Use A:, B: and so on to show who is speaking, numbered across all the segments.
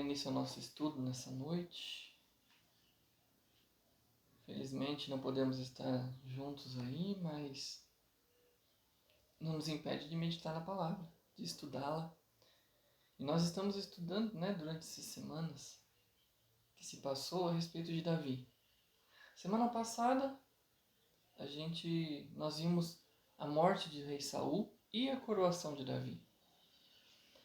A: início ao nosso estudo nessa noite. Felizmente não podemos estar juntos aí, mas não nos impede de meditar na palavra, de estudá-la. E nós estamos estudando, durante essas semanas que se passou a respeito de Davi. Semana passada nós vimos a morte de rei Saul e a coroação de Davi.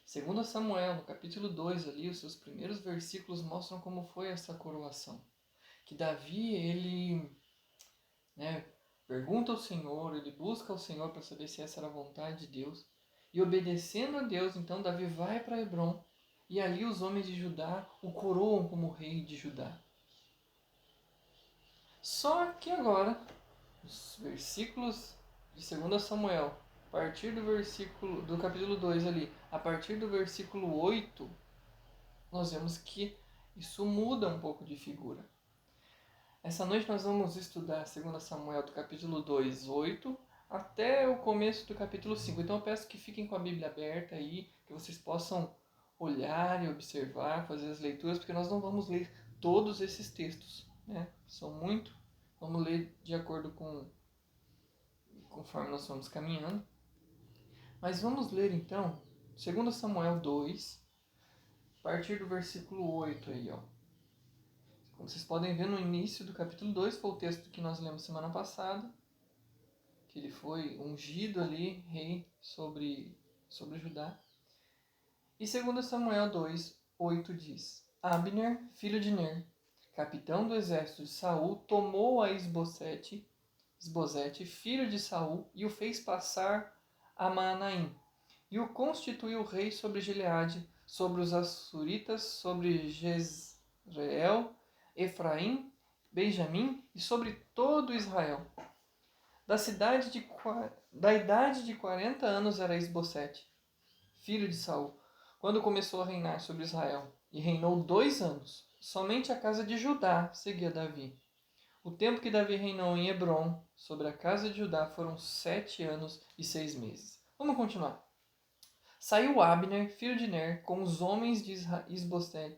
A: Segundo Samuel, no capítulo 2 ali, os seus primeiros versículos mostram como foi essa coroação. Que Davi, ele pergunta ao Senhor, ele busca ao Senhor para saber se essa era a vontade de Deus. E obedecendo a Deus, então Davi vai para Hebrom e ali os homens de Judá o coroam como rei de Judá. Só que agora, os versículos de 2 Samuel, a partir do capítulo 2 ali, a partir do versículo 8, nós vemos que isso muda um pouco de figura. Essa noite nós vamos estudar 2 Samuel do capítulo 2, 8, até o começo do capítulo 5. Então eu peço que fiquem com a Bíblia aberta aí, que vocês possam olhar e observar, fazer as leituras, porque nós não vamos ler todos esses textos, São muito. Vamos ler de acordo conforme nós vamos caminhando. Mas vamos ler então 2 Samuel 2, a partir do versículo 8 aí, ó. Como vocês podem ver no início do capítulo 2, foi o texto que nós lemos semana passada, que ele foi ungido ali, rei sobre Judá. E 2 Samuel 2, 8 diz: Abner, filho de Ner, capitão do exército de Saul, tomou a Isbosete, filho de Saul, e o fez passar a Maanaim, e o constituiu rei sobre Gileade, sobre os Assuritas, sobre Jezreel, Efraim, Benjamim e sobre todo Israel. Da idade de 40 anos era Isbosete, filho de Saul, quando começou a reinar sobre Israel, e reinou 2 anos. Somente a casa de Judá seguia Davi. O tempo que Davi reinou em Hebrom, sobre a casa de Judá, foram 7 anos e 6 meses. Vamos continuar. Saiu Abner, filho de Ner, com os homens de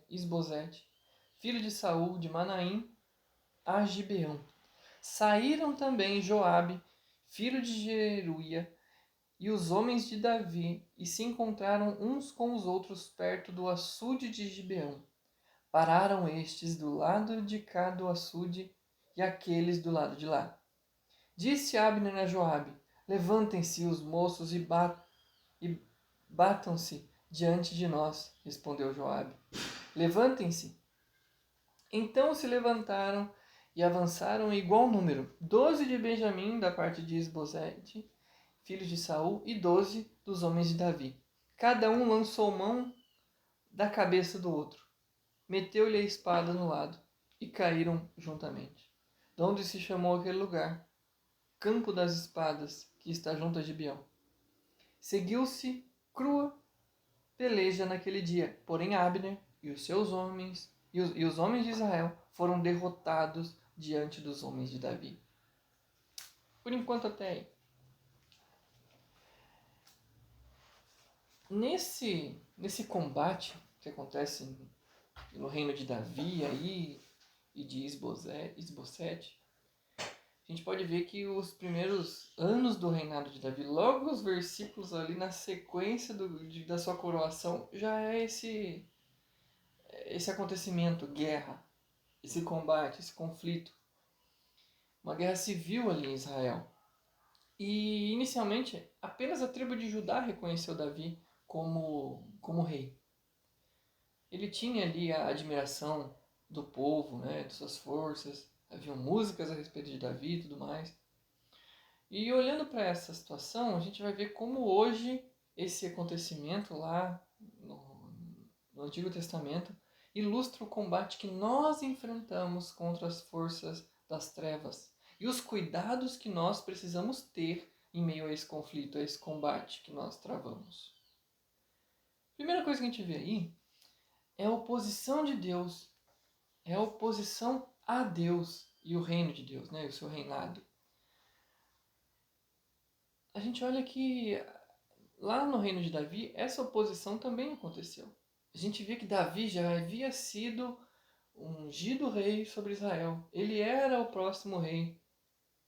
A: Isbosete, filho de Saul, de Manaim, a Gibeão. Saíram também Joabe, filho de Jeruia, e os homens de Davi, e se encontraram uns com os outros perto do açude de Gibeão. Pararam estes do lado de cá do açude, e aqueles do lado de lá. Disse Abner a Joabe: Levantem-se os moços e batam-se diante de nós, respondeu Joabe. Levantem-se. Então se levantaram e avançaram em igual número, 12 de Benjamim, da parte de Isbosete, filho de Saul, e 12 dos homens de Davi. Cada um lançou mão da cabeça do outro, meteu-lhe a espada no lado, e caíram juntamente. De onde se chamou aquele lugar Campo das Espadas, que está junto a Gibeão. Seguiu-se crua peleja naquele dia, porém Abner e os seus homens e os homens de Israel foram derrotados diante dos homens de Davi. Por enquanto até aí. Nesse combate que acontece no reino de Davi aí, e de Isbosete, a gente pode ver que os primeiros anos do reinado de Davi, logo os versículos ali na sequência da sua coroação, já é esse acontecimento, guerra, esse combate, esse conflito. Uma guerra civil ali em Israel. E inicialmente apenas a tribo de Judá reconheceu Davi como rei. Ele tinha ali a admiração do povo, de suas forças, haviam músicas a respeito de Davi e tudo mais. E olhando para essa situação, a gente vai ver como hoje esse acontecimento lá no Antigo Testamento ilustra o combate que nós enfrentamos contra as forças das trevas e os cuidados que nós precisamos ter em meio a esse conflito, a esse combate que nós travamos. A primeira coisa que a gente vê aí é a oposição de Deus, é a oposição a Deus e o reino de Deus, o seu reinado. A gente olha que lá no reino de Davi, essa oposição também aconteceu. a gente vê que Davi já havia sido ungido rei sobre Israel. Ele era o próximo rei.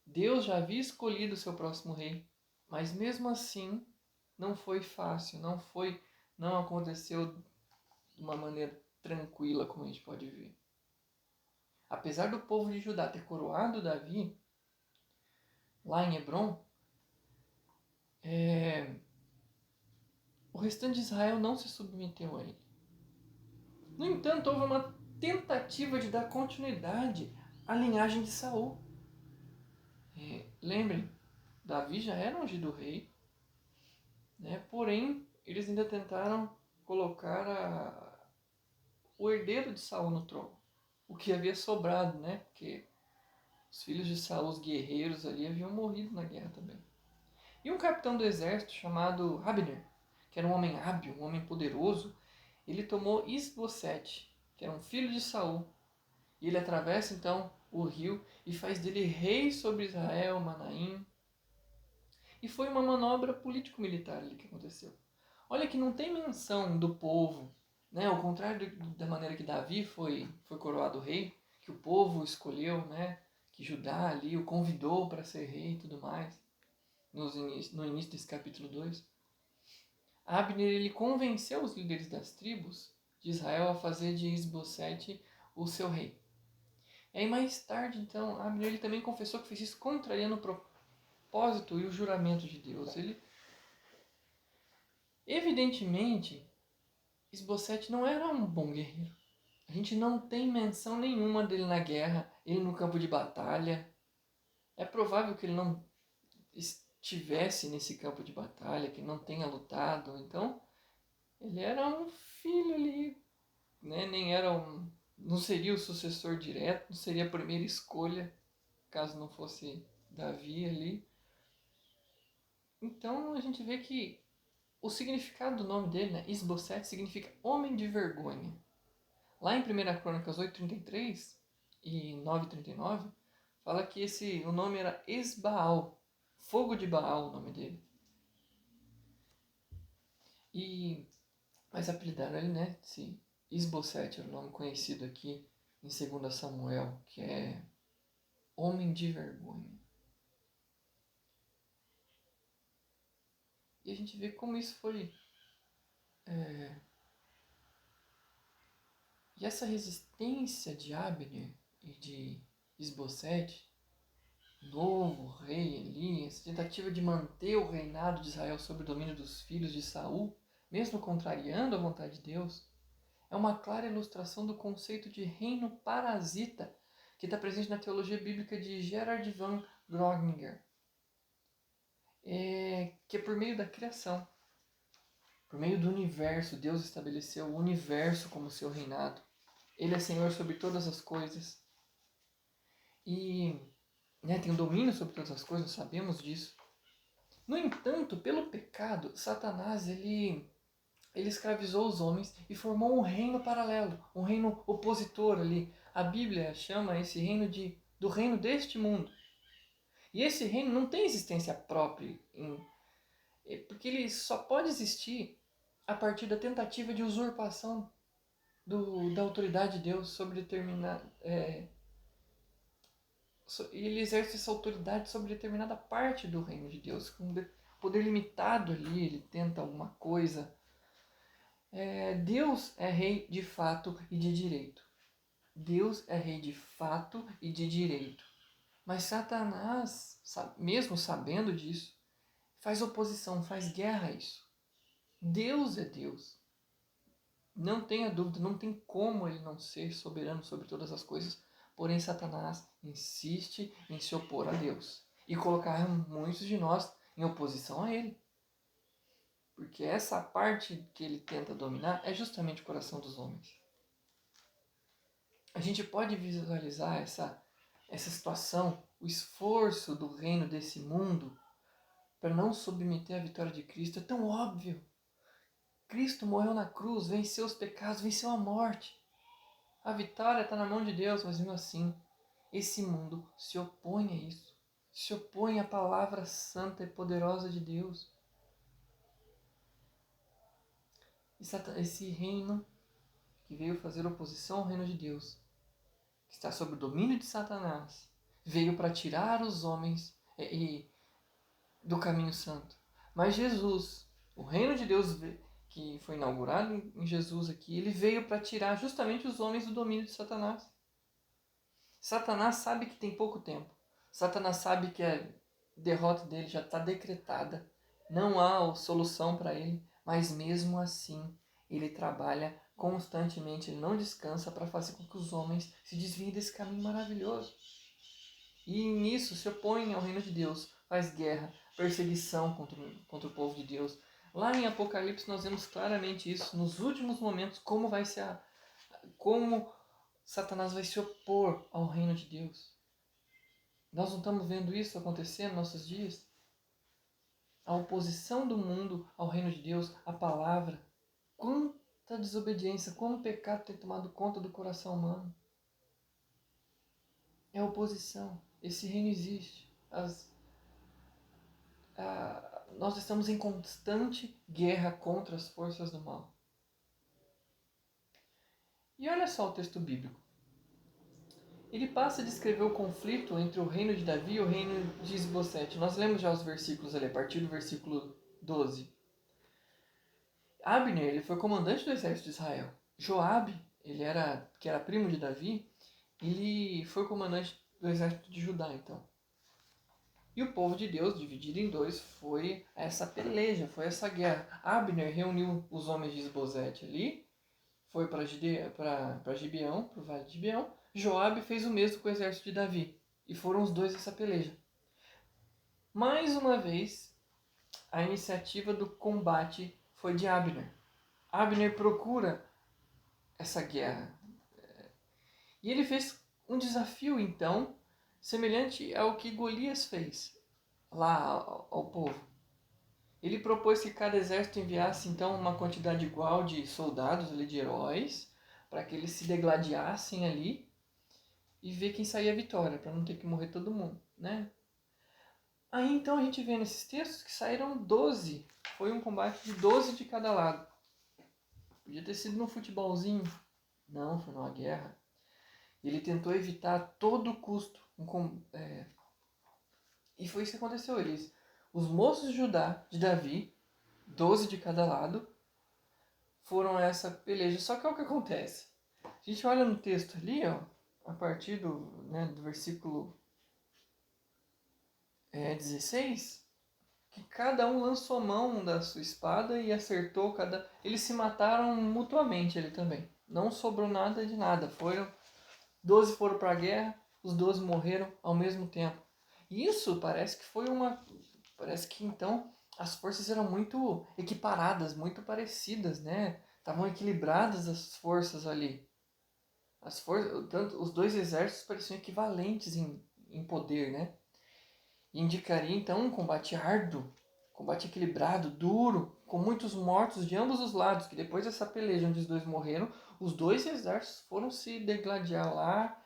A: Deus já havia escolhido o seu próximo rei. Mas mesmo assim, não foi fácil, não aconteceu de uma maneira tranquila, como a gente pode ver. Apesar do povo de Judá ter coroado Davi, lá em Hebron, o restante de Israel não se submeteu a ele. No entanto, houve uma tentativa de dar continuidade à linhagem de Saul. Lembrem, Davi já era ungido rei, né? Porém, eles ainda tentaram colocar o herdeiro de Saul no trono, o que havia sobrado, né? Porque os filhos de Saul, os guerreiros ali, haviam morrido na guerra também. E um capitão do exército chamado Abner, que era um homem hábil, um homem poderoso, ele tomou Isbosete, que era um filho de Saul, e ele atravessa então o rio e faz dele rei sobre Israel, Manaim. E foi uma manobra político-militar ali que aconteceu. Olha que não tem menção do povo, né? Ao contrário da maneira que Davi foi coroado rei, que o povo escolheu, né? Que Judá ali o convidou para ser rei e tudo mais, no início desse capítulo 2. Abner ele convenceu os líderes das tribos de Israel a fazer de Isbosete o seu rei. E aí mais tarde, então, Abner ele também confessou que fez isso contrariando o propósito e o juramento de Deus. Ele, evidentemente, Isbosete não era um bom guerreiro. A gente não tem menção nenhuma dele na guerra, ele no campo de batalha. É provável que ele não estivesse nesse campo de batalha, que não tenha lutado. Então, ele era um filho ali, né? Nem era não seria o sucessor direto, não seria a primeira escolha, caso não fosse Davi ali. Então, a gente vê que o significado do nome dele, né, Isbosete, significa homem de vergonha. Lá em 1 Crônicas 8:33 e 9:39, fala que o nome era Esbaal, fogo de Baal, o nome dele. Mas apelidaram ele, né? Isbosete era o nome conhecido aqui em 2 Samuel, que é homem de vergonha. E a gente vê como isso foi. E essa resistência de Abner e de Isbosete, novo rei ali, essa tentativa de manter o reinado de Israel sob o domínio dos filhos de Saul, mesmo contrariando a vontade de Deus, é uma clara ilustração do conceito de reino parasita que está presente na teologia bíblica de Gerard van Groninger, que é por meio da criação, por meio do universo. Deus estabeleceu o universo como seu reinado. Ele é Senhor sobre todas as coisas e, né, tem um domínio sobre todas as coisas, sabemos disso. No entanto, pelo pecado, Satanás ele escravizou os homens e formou um reino paralelo, um reino opositor ali. A Bíblia chama esse reino do reino deste mundo. E esse reino não tem existência própria, porque ele só pode existir a partir da tentativa de usurpação da autoridade de Deus sobre determinada. Ele exerce essa autoridade sobre determinada parte do reino de Deus, com poder limitado ali, ele tenta alguma coisa. Deus é rei de fato e de direito. Deus é rei de fato e de direito. Mas Satanás, mesmo sabendo disso, faz oposição, faz guerra a isso. Deus é Deus. Não tenha dúvida, não tem como ele não ser soberano sobre todas as coisas. Porém, Satanás insiste em se opor a Deus e colocar muitos de nós em oposição a ele. Porque essa parte que ele tenta dominar é justamente o coração dos homens. A gente pode visualizar essa situação, o esforço do reino desse mundo para não submeter a vitória de Cristo. É tão óbvio. Cristo morreu na cruz, venceu os pecados, venceu a morte. A vitória está na mão de Deus, mas mesmo assim, esse mundo se opõe a isso. Se opõe à palavra santa e poderosa de Deus. Esse reino que veio fazer oposição ao reino de Deus, que está sob o domínio de Satanás, veio para tirar os homens do caminho santo. Mas Jesus, o reino de Deus que foi inaugurado em Jesus aqui, ele veio para tirar justamente os homens do domínio de Satanás. Satanás sabe que tem pouco tempo. Satanás sabe que a derrota dele já está decretada. Não há solução para ele, mas mesmo assim ele trabalha constantemente, ele não descansa para fazer com que os homens se desviem desse caminho maravilhoso. E nisso se opõe ao reino de Deus, faz guerra, perseguição contra o povo de Deus. Lá em Apocalipse nós vemos claramente isso, nos últimos momentos, como Satanás vai se opor ao reino de Deus. Nós não estamos vendo isso acontecer nos nossos dias? A oposição do mundo ao reino de Deus, a palavra. Quanta desobediência, como o pecado tem tomado conta do coração humano. É oposição. Esse reino existe. Nós estamos em constante guerra contra as forças do mal. E olha só o texto bíblico. Ele passa a descrever o conflito entre o reino de Davi e o reino de Isbosete. Nós lemos já os versículos ali, a partir do versículo 12. Abner, ele foi comandante do exército de Israel. Joabe, que era primo de Davi, ele foi comandante do exército de Judá, então. E o povo de Deus, dividido em dois, foi essa peleja, foi essa guerra. Abner reuniu os homens de Isbosete ali, foi para Gibeão, para o vale de Gibeão. Joabe fez o mesmo com o exército de Davi. E foram os dois essa peleja. Mais uma vez, a iniciativa do combate foi de Abner. Abner procura essa guerra. E ele fez um desafio, então, semelhante ao que Golias fez lá ao povo. Ele propôs que cada exército enviasse, então, uma quantidade igual de soldados, ali, de heróis, para que eles se degladiassem ali e ver quem saía a vitória, para não ter que morrer todo mundo, né? Aí, então, a gente vê nesses textos que saíram 12. Foi um combate de 12 de cada lado. Podia ter sido num futebolzinho. Não, foi numa guerra. Ele tentou evitar a todo custo e foi isso que aconteceu. Os moços de Judá, de Davi, 12 de cada lado, foram a essa peleja. Só que olha o que acontece. A gente olha no texto ali, ó, a partir do versículo 16, que cada um lançou mão da sua espada e acertou cada... Eles se mataram mutuamente ali também. Não sobrou nada de nada. 12 foram para a guerra, os 12 morreram ao mesmo tempo. E isso parece que Parece que então as forças eram muito equiparadas, muito parecidas, né? Estavam equilibradas as forças ali. Os dois exércitos pareciam equivalentes em poder, né? E indicaria então um combate árduo, combate equilibrado, duro, com muitos mortos de ambos os lados, que depois dessa peleja onde os dois morreram, os dois exércitos foram se degladiar lá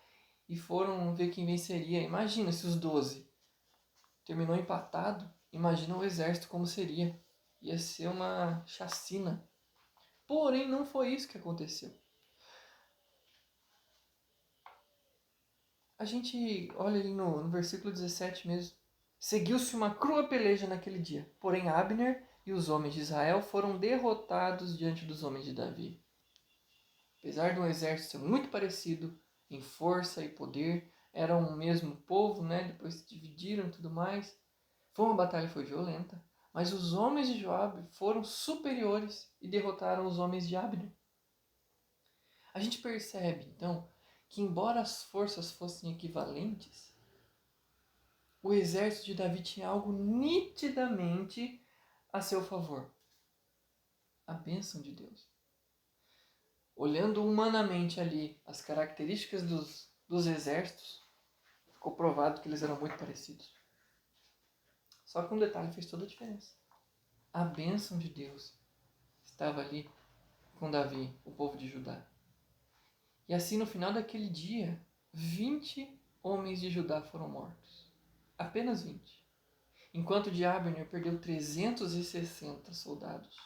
A: e foram ver quem venceria. Imagina se os 12 terminou empatado, imagina o exército como seria. Ia ser uma chacina. Porém, não foi isso que aconteceu. A gente olha ali no versículo 17 mesmo. Seguiu-se uma crua peleja naquele dia. Porém, Abner e os homens de Israel foram derrotados diante dos homens de Davi. Apesar de um exército ser muito parecido em força e poder, eram o mesmo povo, né? Depois se dividiram e tudo mais. Foi uma batalha que foi violenta, mas os homens de Joabe foram superiores e derrotaram os homens de Abner. A gente percebe, então, que embora as forças fossem equivalentes, o exército de Davi tinha algo nitidamente a seu favor. A bênção de Deus. Olhando humanamente ali as características dos exércitos, ficou provado que eles eram muito parecidos. Só que um detalhe fez toda a diferença. A bênção de Deus estava ali com Davi, o povo de Judá. E assim, no final daquele dia, 20 homens de Judá foram mortos. Apenas 20. Enquanto de Abner perdeu 360 soldados.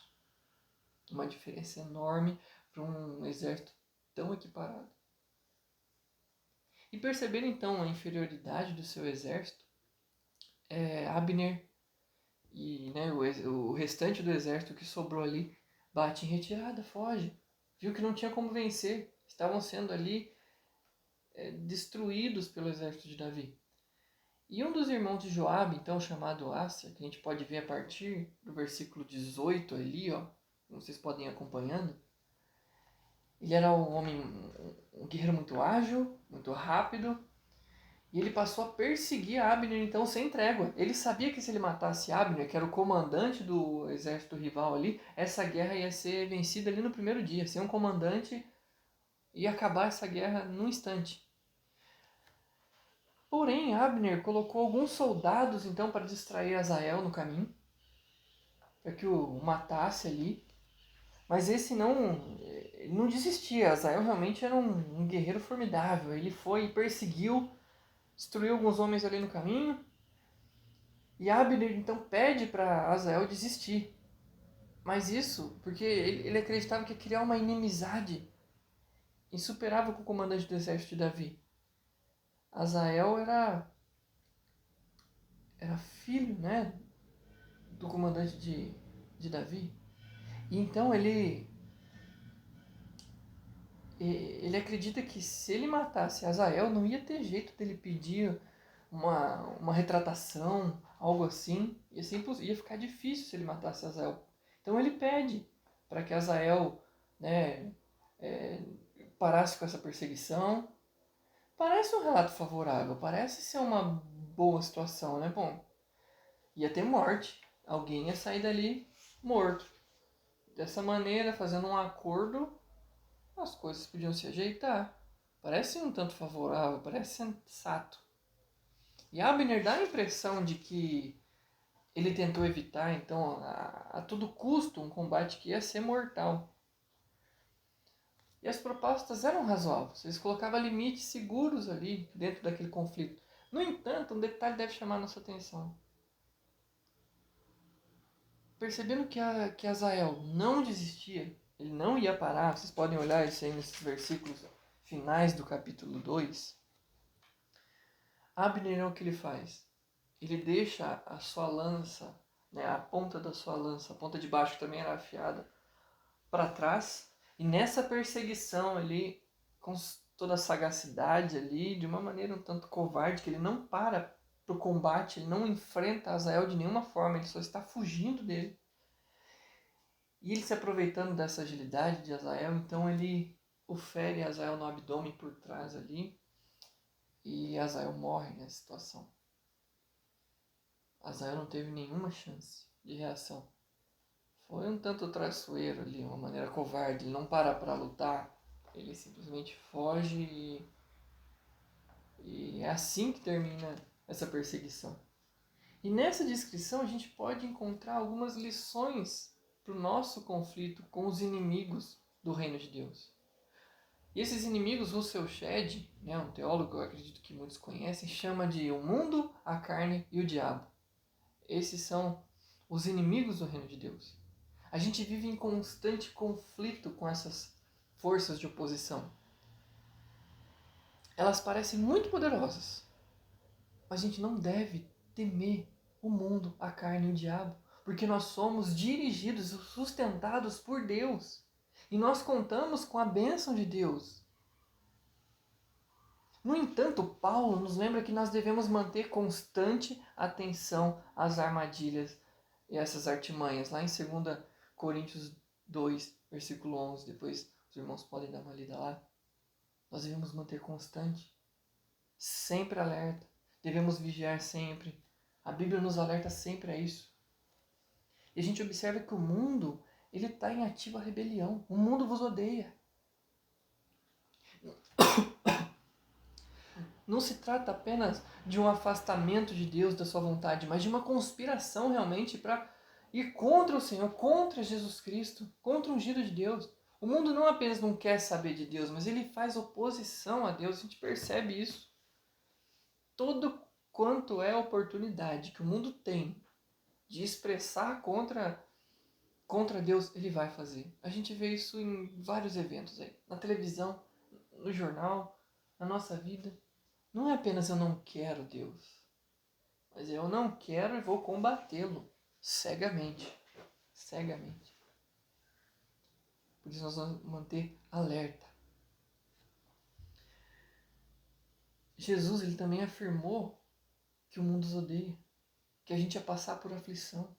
A: Uma diferença enorme para um exército tão equiparado. E percebendo então a inferioridade do seu exército, Abner e o restante do exército que sobrou ali bate em retirada, foge. Viu que não tinha como vencer. Estavam sendo ali destruídos pelo exército de Davi. E um dos irmãos de Joabe, então chamado Asa, que a gente pode ver a partir do versículo 18 ali, ó, como vocês podem ir acompanhando, ele era um homem, um guerreiro muito ágil, muito rápido, e ele passou a perseguir Abner então sem trégua. Ele sabia que se ele matasse Abner, que era o comandante do exército rival ali, essa guerra ia ser vencida ali no primeiro dia. Sem um comandante, ia acabar essa guerra num instante. Porém, Abner colocou alguns soldados então para distrair Azael no caminho, para que o matasse ali. Mas esse não desistia. Azael realmente era um guerreiro formidável. Ele foi e perseguiu, destruiu alguns homens ali no caminho. E Abner então pede para Azael desistir. Mas isso porque ele acreditava que ia criar uma inimizade insuperável com o comandante do exército de Davi. Azael era filho, né, do comandante de Davi. E então ele acredita que se ele matasse Azael, não ia ter jeito dele pedir uma retratação, algo assim. Ia ficar difícil se ele matasse Azael. Então ele pede para que Azael, né, parasse com essa perseguição. Parece um relato favorável, parece ser uma boa situação, né? Bom, ia ter morte, alguém ia sair dali morto. Dessa maneira, fazendo um acordo, as coisas podiam se ajeitar. Parece um tanto favorável, parece sensato. E Abner dá a impressão de que ele tentou evitar, então, a todo custo, um combate que ia ser mortal. E as propostas eram razoáveis, eles colocavam limites seguros ali dentro daquele conflito. No entanto, um detalhe deve chamar nossa atenção. Percebendo que Azael não desistia, ele não ia parar, vocês podem olhar isso aí nesses versículos finais do capítulo 2. Abner, o que ele faz? Ele deixa a sua lança, né, a ponta da sua lança, a ponta de baixo também era afiada, para trás. E nessa perseguição ali, com toda a sagacidade ali, de uma maneira um tanto covarde, que ele não para pro combate, ele não enfrenta Azael de nenhuma forma, ele só está fugindo dele. E ele se aproveitando dessa agilidade de Azael, então ele o fere Azael no abdômen por trás ali, e Azael morre nessa situação. Azael não teve nenhuma chance de reação. Foi um tanto traiçoeiro ali, uma maneira covarde. Ele não para lutar, ele simplesmente foge e é assim que termina essa perseguição. E nessa descrição a gente pode encontrar algumas lições para o nosso conflito com os inimigos do reino de Deus. E esses inimigos, Russell Shedd, né, um teólogo que eu acredito que muitos conhecem, chama de o mundo, a carne e o diabo. Esses são os inimigos do reino de Deus. A gente vive em constante conflito com essas forças de oposição. Elas parecem muito poderosas, mas a gente não deve temer o mundo, a carne e o diabo, porque nós somos dirigidos e sustentados por Deus. E nós contamos com a bênção de Deus. No entanto, Paulo nos lembra que nós devemos manter constante atenção às armadilhas e essas artimanhas. Lá em 2 Coríntios 2, versículo 11, depois os irmãos podem dar uma lida lá. Nós devemos manter constante, sempre alerta, devemos vigiar sempre. A Bíblia nos alerta sempre a isso. E a gente observa que o mundo ele está em ativa rebelião. O mundo vos odeia. Não se trata apenas de um afastamento de Deus da sua vontade, mas de uma conspiração realmente para ir contra o Senhor, contra Jesus Cristo, contra o ungido de Deus. O mundo não apenas não quer saber de Deus, mas ele faz oposição a Deus. A gente percebe isso. Todo quanto é a oportunidade que o mundo tem de expressar contra contra Deus, ele vai fazer. A gente vê isso em vários eventos aí. Na televisão, no jornal, na nossa vida. Não é apenas eu não quero Deus, mas eu não quero e vou combatê-lo cegamente. Cegamente. Por isso nós vamos manter alerta. Jesus ele também afirmou que o mundo os odeia, que a gente ia passar por aflição.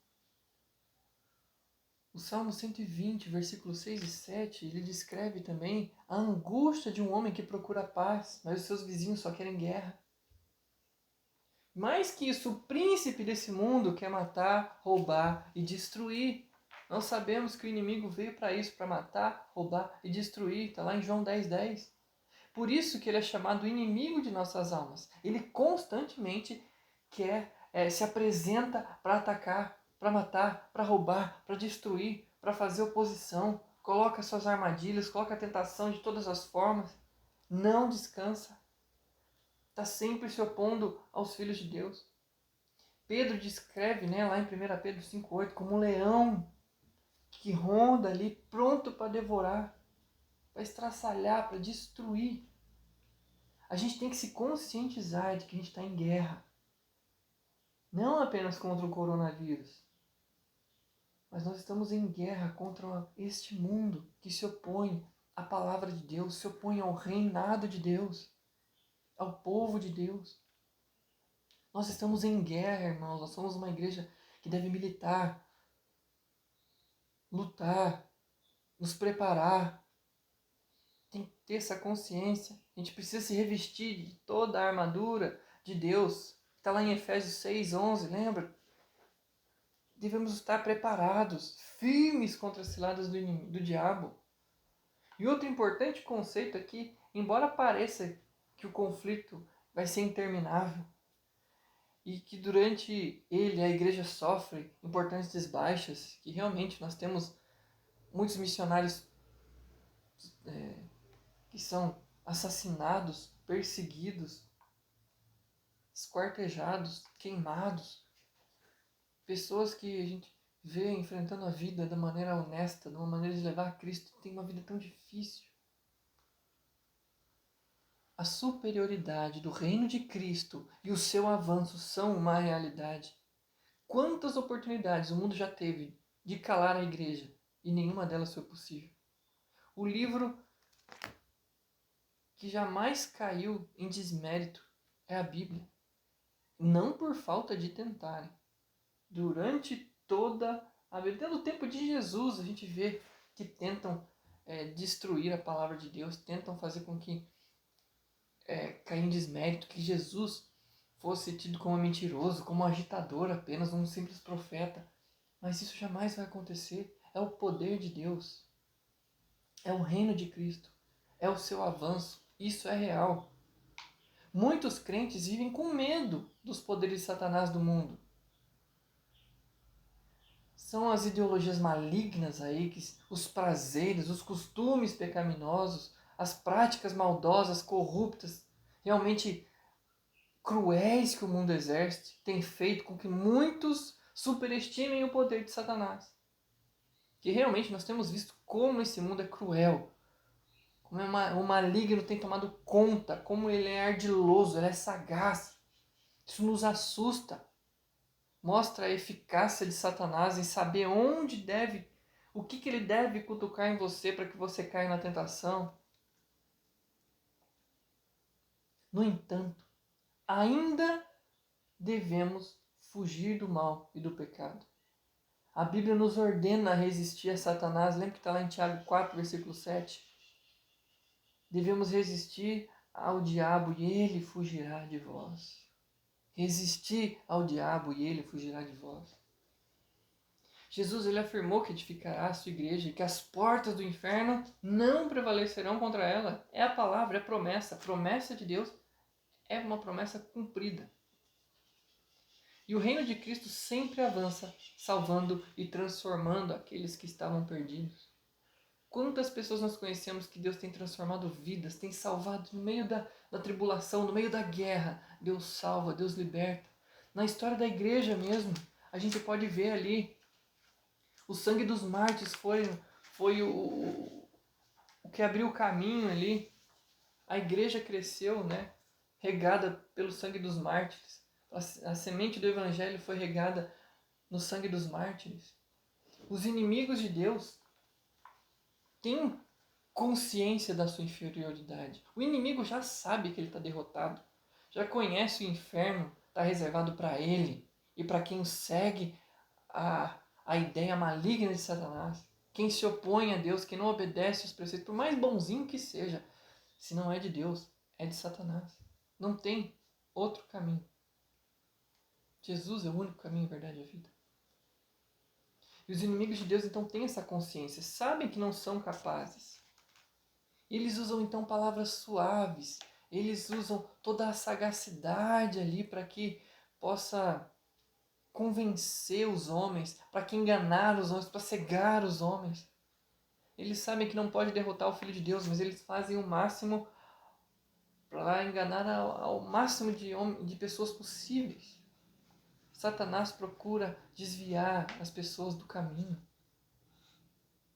A: O Salmo 120, versículos 6 e 7, ele descreve também a angústia de um homem que procura paz, mas os seus vizinhos só querem guerra. Mais que isso, o príncipe desse mundo quer matar, roubar e destruir. Nós sabemos que o inimigo veio para isso, para matar, roubar e destruir. Está lá em João 10:10. Por isso que ele é chamado inimigo de nossas almas. Ele constantemente quer, se apresenta para atacar, para matar, para roubar, para destruir, para fazer oposição. Coloca suas armadilhas, coloca a tentação de todas as formas. Não descansa. Está sempre se opondo aos filhos de Deus. Pedro descreve, lá em 1 Pedro 5:8, como um leão que ronda ali, pronto para devorar, para estraçalhar, para destruir. A gente tem que se conscientizar de que a gente está em guerra. Não apenas contra o coronavírus, mas nós estamos em guerra contra este mundo que se opõe à palavra de Deus, se opõe ao reinado de Deus, ao povo de Deus. Nós estamos em guerra, irmãos. Nós somos uma igreja que deve militar, lutar, nos preparar. Tem que ter essa consciência. A gente precisa se revestir de toda a armadura de Deus. Está lá em Efésios 6:11, lembra? Devemos estar preparados, firmes contra as ciladas do diabo. E outro importante conceito aqui, embora pareça que o conflito vai ser interminável, e que durante ele a igreja sofre importantes baixas, que realmente nós temos muitos missionários que são assassinados, perseguidos, esquartejados, queimados. Pessoas que a gente vê enfrentando a vida da maneira honesta, de uma maneira de levar a Cristo, tem uma vida tão difícil. A superioridade do reino de Cristo e o seu avanço são uma realidade. Quantas oportunidades o mundo já teve de calar a igreja e nenhuma delas foi possível. O livro que jamais caiu em desmérito é a Bíblia. Não por falta de tentarem. Durante toda a Bíblia, desde o tempo de Jesus, a gente vê que tentam destruir a palavra de Deus, tentam fazer com que caia em desmérito, que Jesus fosse tido como mentiroso, como um agitador apenas, um simples profeta. Mas isso jamais vai acontecer. É o poder de Deus. É o reino de Cristo. É o seu avanço. Isso é real. Muitos crentes vivem com medo dos poderes de Satanás do mundo. São as ideologias malignas aí, os prazeres, os costumes pecaminosos, as práticas maldosas, corruptas, realmente cruéis que o mundo exerce, tem feito com que muitos superestimem o poder de Satanás. Que realmente nós temos visto como esse mundo é cruel, como o maligno tem tomado conta, como ele é ardiloso, ele é sagaz. Isso nos assusta. Mostra a eficácia de Satanás em saber o que ele deve cutucar em você para que você caia na tentação. No entanto, ainda devemos fugir do mal e do pecado. A Bíblia nos ordena a resistir a Satanás. Lembra que está lá em Tiago 4, versículo 7? Devemos resistir ao diabo e ele fugirá de vós. Resistir ao diabo e ele fugirá de vós. Jesus ele afirmou que edificará a sua igreja e que as portas do inferno não prevalecerão contra ela. É a palavra, é a promessa. A promessa de Deus é uma promessa cumprida. E o reino de Cristo sempre avança, salvando e transformando aqueles que estavam perdidos. Quantas pessoas nós conhecemos que Deus tem transformado vidas, tem salvado no meio da tribulação, no meio da guerra. Deus salva, Deus liberta. Na história da igreja mesmo, a gente pode ver ali O sangue dos mártires foi o que abriu o caminho ali. A igreja cresceu, né? Regada pelo sangue dos mártires. A semente do evangelho foi regada no sangue dos mártires. Os inimigos de Deus têm consciência da sua inferioridade. O inimigo já sabe que ele está derrotado. Já conhece o inferno, está reservado para ele e para quem segue a ideia maligna de Satanás. Quem se opõe a Deus, quem não obedece os preceitos, por mais bonzinho que seja, se não é de Deus, é de Satanás. Não tem outro caminho. Jesus é o único caminho, verdade e a vida. E os inimigos de Deus então têm essa consciência, sabem que não são capazes. E eles usam então palavras suaves, eles usam toda a sagacidade ali para que possa convencer os homens, para que enganar os homens, para cegar os homens. Eles sabem que não pode derrotar o Filho de Deus, mas eles fazem o máximo para enganar ao máximo de pessoas possíveis. Satanás procura desviar as pessoas do caminho.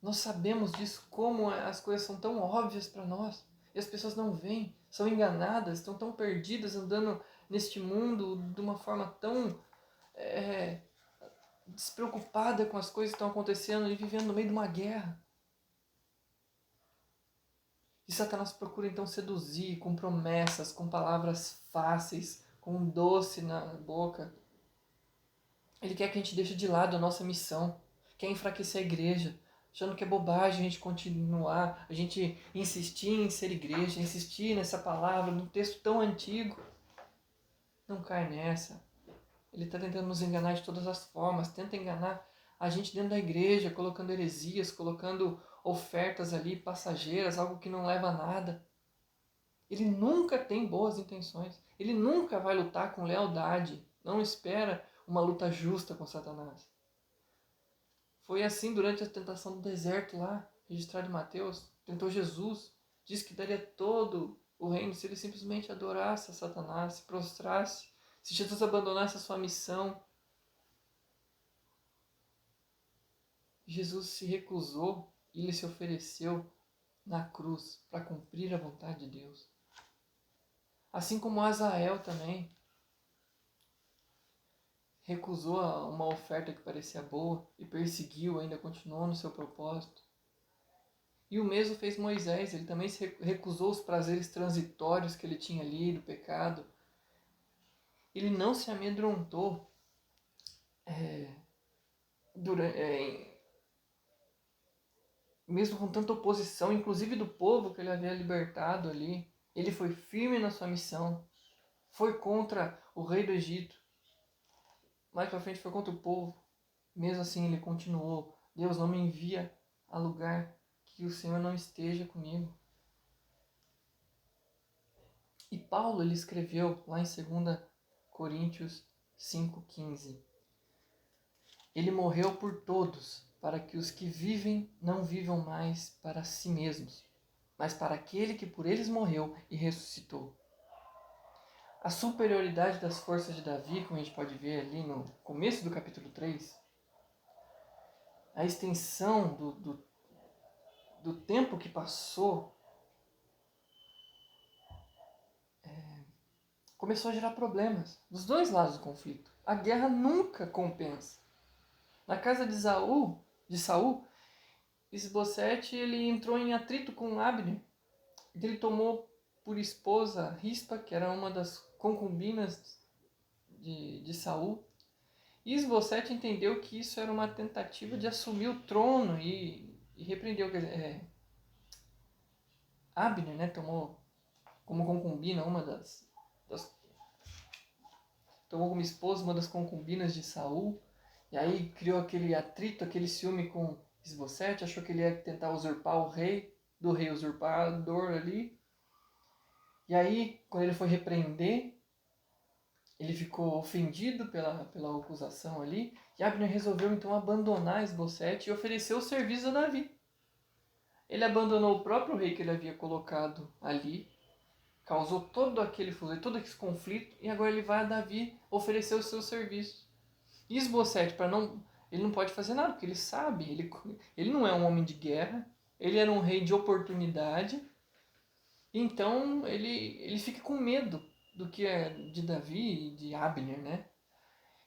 A: Nós sabemos disso, como as coisas são tão óbvias para nós. E as pessoas não veem, são enganadas, estão tão perdidas, andando neste mundo de uma forma tão despreocupada com as coisas que estão acontecendo e vivendo no meio de uma guerra. E Satanás procura então seduzir com promessas, com palavras fáceis, com um doce na boca. Ele quer que a gente deixe de lado a nossa missão, quer enfraquecer a igreja, achando que é bobagem a gente continuar, a gente insistir em ser igreja, insistir nessa palavra, num texto tão antigo. Não cai nessa. Ele está tentando nos enganar de todas as formas, tenta enganar a gente dentro da igreja, colocando heresias, colocando ofertas ali passageiras, algo que não leva a nada. Ele nunca tem boas intenções, ele nunca vai lutar com lealdade, não espera uma luta justa com Satanás. Foi assim durante a tentação do deserto lá, registrado em Mateus. Tentou Jesus, disse que daria todo o reino se ele simplesmente adorasse a Satanás, se prostrasse, se Jesus abandonasse a sua missão. Jesus se recusou e ele se ofereceu na cruz para cumprir a vontade de Deus. Assim como Azael também recusou uma oferta que parecia boa e perseguiu, ainda continuou no seu propósito. E o mesmo fez Moisés, ele também se recusou os prazeres transitórios que ele tinha ali do pecado. Ele não se amedrontou mesmo com tanta oposição, inclusive do povo que ele havia libertado ali. Ele foi firme na sua missão, foi contra o rei do Egito. Mais para frente foi contra o povo. Mesmo assim ele continuou. Deus, não me envia a lugar que o Senhor não esteja comigo. E Paulo ele escreveu lá em 2 Coríntios 5,15. Ele morreu por todos, para que os que vivem não vivam mais para si mesmos, mas para aquele que por eles morreu e ressuscitou. A superioridade das forças de Davi, como a gente pode ver ali no começo do capítulo 3, a extensão do tempo que passou, começou a gerar problemas dos dois lados do conflito. A guerra nunca compensa. Na casa de Saul, Isbosete ele entrou em atrito com Abner. Ele tomou por esposa Rispa, que era uma das concubinas de Saul. Isbosete entendeu que isso era uma tentativa de assumir o trono e repreendeu. Abner, né, tomou como concubina tomou como esposa uma das concubinas de Saul. E aí criou aquele atrito, aquele ciúme com Isbosete, achou que ele ia tentar usurpar o rei, do rei usurpador ali. E aí, quando ele foi repreender, ele ficou ofendido pela acusação ali, e Abner resolveu então abandonar Isbosete e ofereceu o serviço a Davi. Ele abandonou o próprio rei que ele havia colocado ali, causou todo aquele fuzuê, todo esse conflito, e agora ele vai a Davi oferecer os seus serviços. Isbosete, para não ele não pode fazer nada, porque ele sabe, ele não é um homem de guerra, ele era um rei de oportunidade, então ele fica com medo do que é de Davi e de Abner, né?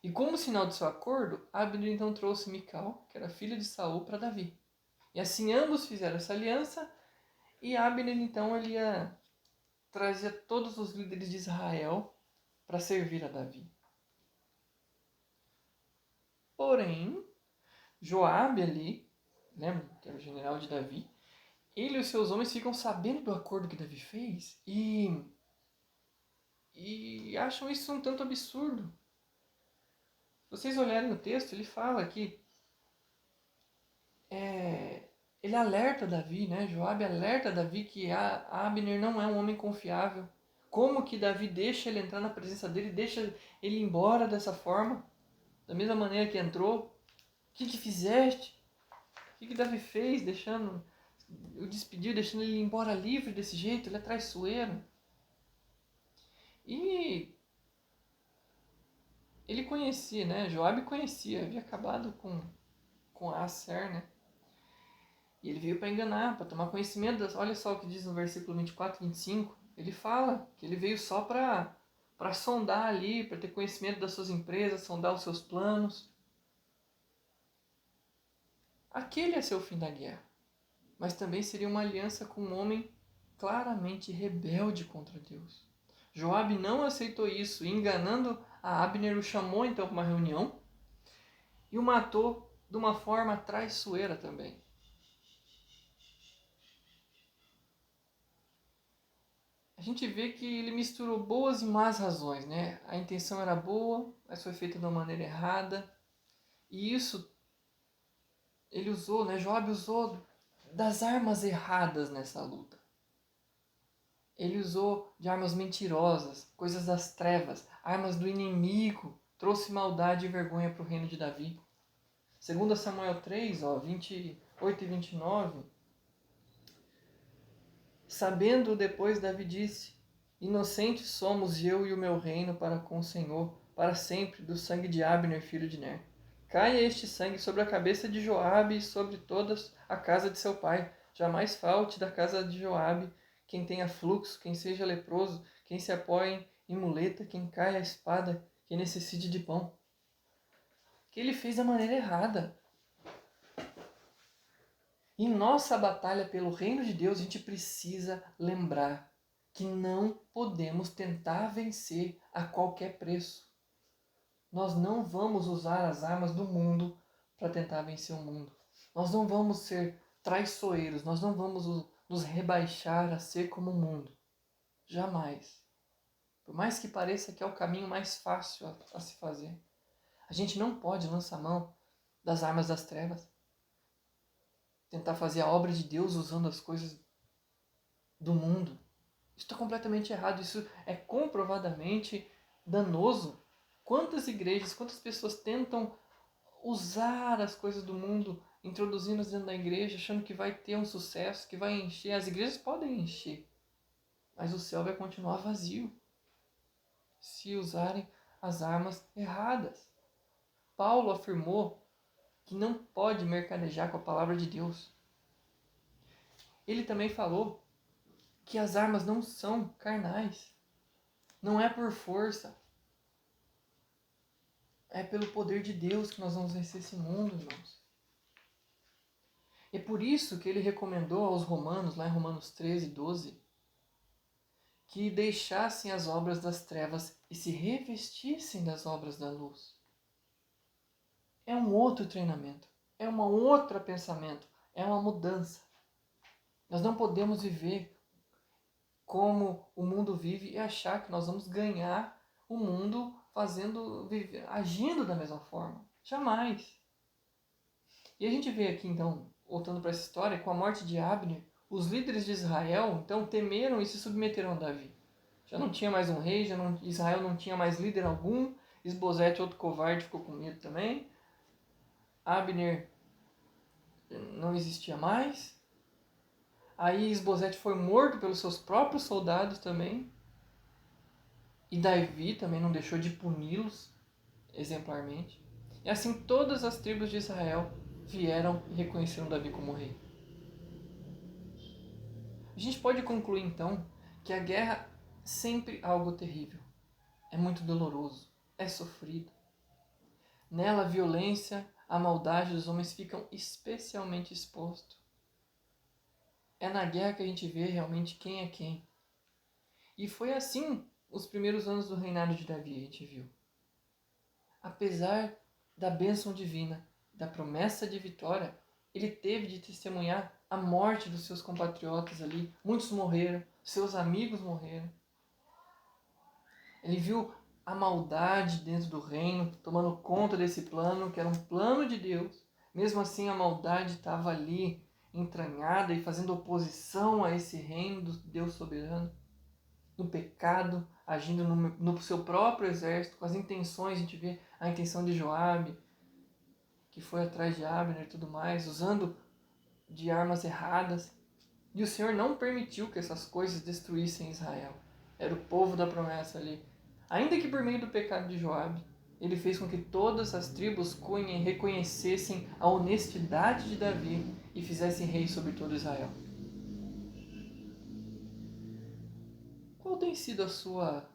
A: E como sinal do seu acordo, Abner então trouxe Mical, que era filha de Saul, para Davi. E assim ambos fizeram essa aliança, e Abner então ele trazia todos os líderes de Israel para servir a Davi. Porém, Joabe ali, lembra que era o general de Davi, ele e os seus homens ficam sabendo do acordo que Davi fez e acham isso um tanto absurdo. Se vocês olharem no texto, ele fala que ele alerta Davi, né? Joabe alerta Davi que Abner não é um homem confiável. Como que Davi deixa ele entrar na presença dele, deixa ele ir embora dessa forma, da mesma maneira que entrou? O que fizeste? O que Davi fez, o despediu, deixando ele ir embora livre desse jeito? Ele é traiçoeiro. E ele conhecia, né? Joabe conhecia, havia acabado com Aser, né? E ele veio para enganar, para tomar conhecimento olha só o que diz no versículo 24 e 25. Ele fala que ele veio só para sondar ali, para ter conhecimento das suas empresas, sondar os seus planos. Aquele é seu fim da guerra. Mas também seria uma aliança com um homem claramente rebelde contra Deus. Joabe não aceitou isso, e enganando a Abner, o chamou então para uma reunião e o matou de uma forma traiçoeira também. A gente vê que ele misturou boas e más razões, né? A intenção era boa, mas foi feita de uma maneira errada. E isso ele usou, né? Joabe usou das armas erradas nessa luta. Ele usou de armas mentirosas, coisas das trevas, armas do inimigo, trouxe maldade e vergonha para o reino de Davi. Segundo Samuel 3, 28 e 29, sabendo depois Davi disse, inocentes somos eu e o meu reino para com o Senhor, para sempre, do sangue de Abner, filho de Ner. Caia este sangue sobre a cabeça de Joabe e sobre toda a casa de seu pai. Jamais falte da casa de Joabe quem tenha fluxo, quem seja leproso, quem se apoie em muleta, quem caia a espada, quem necessite de pão. Que ele fez da maneira errada. Em nossa batalha pelo reino de Deus, a gente precisa lembrar que não podemos tentar vencer a qualquer preço. Nós não vamos usar as armas do mundo para tentar vencer o mundo. Nós não vamos ser traiçoeiros, nós não vamos nos rebaixar a ser como o mundo. Jamais. Por mais que pareça que é o caminho mais fácil a se fazer. A gente não pode lançar mão das armas das trevas. Tentar fazer a obra de Deus usando as coisas do mundo. Isso está completamente errado. Isso é comprovadamente danoso. Quantas igrejas, quantas pessoas tentam usar as coisas do mundo, introduzindo-as dentro da igreja, achando que vai ter um sucesso, que vai encher. As igrejas podem encher, mas o céu vai continuar vazio se usarem as armas erradas. Paulo afirmou que não pode mercadejar com a palavra de Deus. Ele também falou que as armas não são carnais. Não é por força. É pelo poder de Deus que nós vamos vencer esse mundo, irmãos. É por isso que ele recomendou aos romanos, lá em Romanos 13, 12, que deixassem as obras das trevas e se revestissem das obras da luz. É um outro treinamento. É um outro pensamento. É uma mudança. Nós não podemos viver como o mundo vive e achar que nós vamos ganhar o mundo agindo da mesma forma. Jamais. E a gente vê aqui então, voltando para essa história, com a morte de Abner, os líderes de Israel então temeram e se submeteram a Davi. Já não tinha mais um rei, Israel não tinha mais líder algum. Isbosete, outro covarde, ficou com medo também. Abner não existia mais. Aí Isbosete foi morto pelos seus próprios soldados também. E Davi também não deixou de puni-los exemplarmente. E assim todas as tribos de Israel vieram e reconheceram Davi como rei. A gente pode concluir então que a guerra é sempre algo terrível. É muito doloroso, é sofrido. Nela a violência, a maldade dos homens ficam especialmente expostos. É na guerra que a gente vê realmente quem é quem. E foi assim os primeiros anos do reinado de Davi, a gente viu. Apesar da bênção divina, da promessa de vitória, ele teve de testemunhar a morte dos seus compatriotas ali. Muitos morreram, seus amigos morreram. Ele viu a maldade dentro do reino, tomando conta desse plano, que era um plano de Deus. Mesmo assim, a maldade estava ali, entranhada e fazendo oposição a esse reino do Deus soberano. No pecado, agindo no seu próprio exército, com as intenções, a gente vê a intenção de Joabe, que foi atrás de Abner e tudo mais, usando de armas erradas. E o Senhor não permitiu que essas coisas destruíssem Israel. Era o povo da promessa ali. Ainda que por meio do pecado de Joabe, ele fez com que todas as tribos reconhecessem a honestidade de Davi e fizessem rei sobre todo Israel. Qual tem sido a sua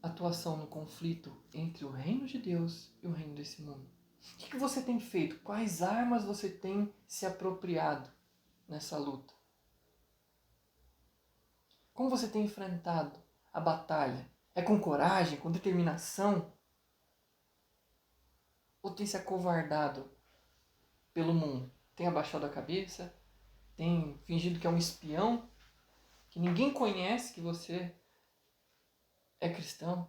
A: atuação no conflito entre o reino de Deus e o reino desse mundo? O que você tem feito? Quais armas você tem se apropriado nessa luta? Como você tem enfrentado a batalha? É com coragem, com determinação? Ou tem se acovardado pelo mundo? Tem abaixado a cabeça? Tem fingido que é um espião? Que ninguém conhece que você é cristão?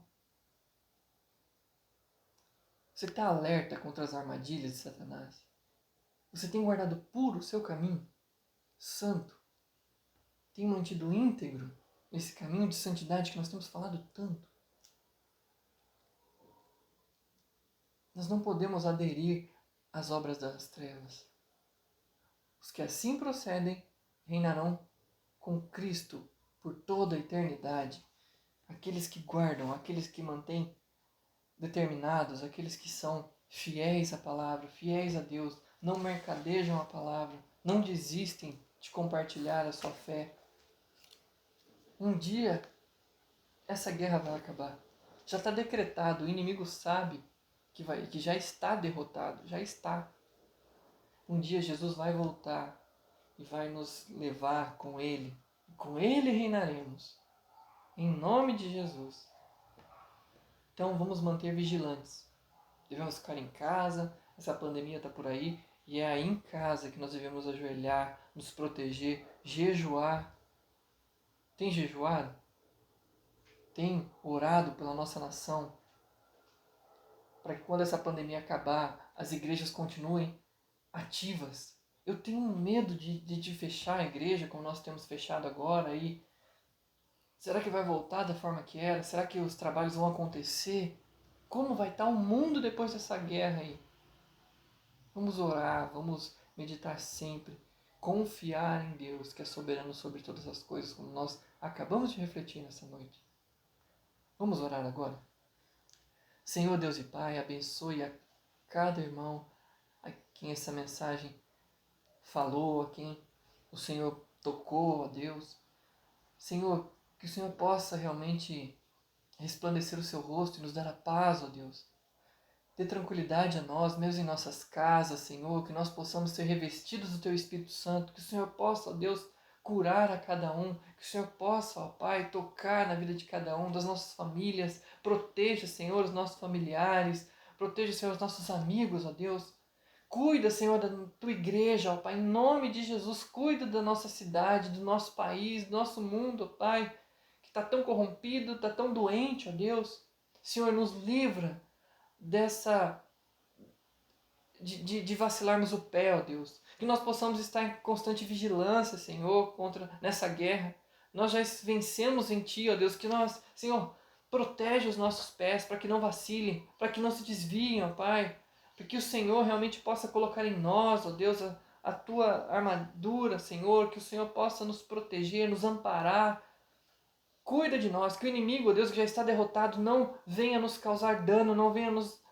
A: Você está alerta contra as armadilhas de Satanás? Você tem guardado puro o seu caminho? Santo? Tem mantido íntegro esse caminho de santidade que nós temos falado tanto? Nós não podemos aderir às obras das trevas. Os que assim procedem reinarão com Cristo por toda a eternidade. Aqueles que guardam, aqueles que mantêm determinados, aqueles que são fiéis à palavra, fiéis a Deus, não mercadejam a palavra, não desistem de compartilhar a sua fé. Um dia essa guerra vai acabar. Já está decretado, o inimigo sabe que já está derrotado, já está. Um dia Jesus vai voltar e vai nos levar com Ele. Com Ele reinaremos. Em nome de Jesus. Então vamos manter vigilantes. Devemos ficar em casa, essa pandemia está por aí, e é aí em casa que nós devemos ajoelhar, nos proteger, jejuar. Tem jejuado? Tem orado pela nossa nação? Para que quando essa pandemia acabar, as igrejas continuem ativas. Eu tenho medo de fechar a igreja como nós temos fechado agora. E será que vai voltar da forma que era? Será que os trabalhos vão acontecer? Como vai estar o mundo depois dessa guerra aí? Vamos orar, vamos meditar sempre, confiar em Deus que é soberano sobre todas as coisas, como nós acabamos de refletir nessa noite. Vamos orar agora? Senhor Deus e Pai, abençoe a cada irmão a quem essa mensagem falou, a quem o Senhor tocou, ó Deus. Senhor, que o Senhor possa realmente resplandecer o seu rosto e nos dar a paz, ó Deus. Dê tranquilidade a nós, mesmo em nossas casas, Senhor, que nós possamos ser revestidos do Teu Espírito Santo, que o Senhor possa, ó Deus, curar a cada um, que o Senhor possa, ó Pai, tocar na vida de cada um, das nossas famílias, proteja, Senhor, os nossos familiares, proteja, Senhor, os nossos amigos, ó Deus. Cuida, Senhor, da Tua igreja, ó Pai, em nome de Jesus, cuida da nossa cidade, do nosso país, do nosso mundo, ó Pai, que está tão corrompido, está tão doente, ó Deus. Senhor, nos livra dessa de vacilarmos o pé, ó Deus. Que nós possamos estar em constante vigilância, Senhor, nessa guerra. Nós já vencemos em Ti, ó Deus, que nós, Senhor, protege os nossos pés para que não vacilem, para que não se desviem, ó Pai. Para que o Senhor realmente possa colocar em nós, ó Deus, a Tua armadura, Senhor, que o Senhor possa nos proteger, nos amparar. Cuida de nós, que o inimigo, ó Deus, que já está derrotado, não venha nos causar dano, não venha nos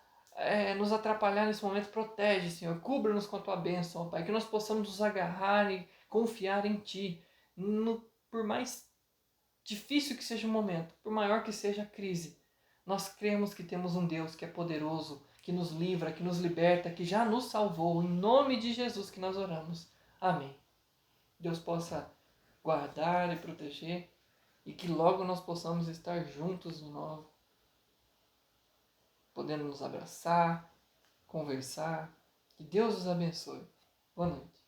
A: nos atrapalhar nesse momento, protege, Senhor. Cubra-nos com a tua bênção, ó Pai. Que nós possamos nos agarrar e confiar em Ti. Por mais difícil que seja o momento, por maior que seja a crise, nós cremos que temos um Deus que é poderoso, que nos livra, que nos liberta, que já nos salvou. Em nome de Jesus que nós oramos. Amém. Deus possa guardar e proteger e que logo nós possamos estar juntos de novo, podendo nos abraçar, conversar. Que Deus os abençoe. Boa noite.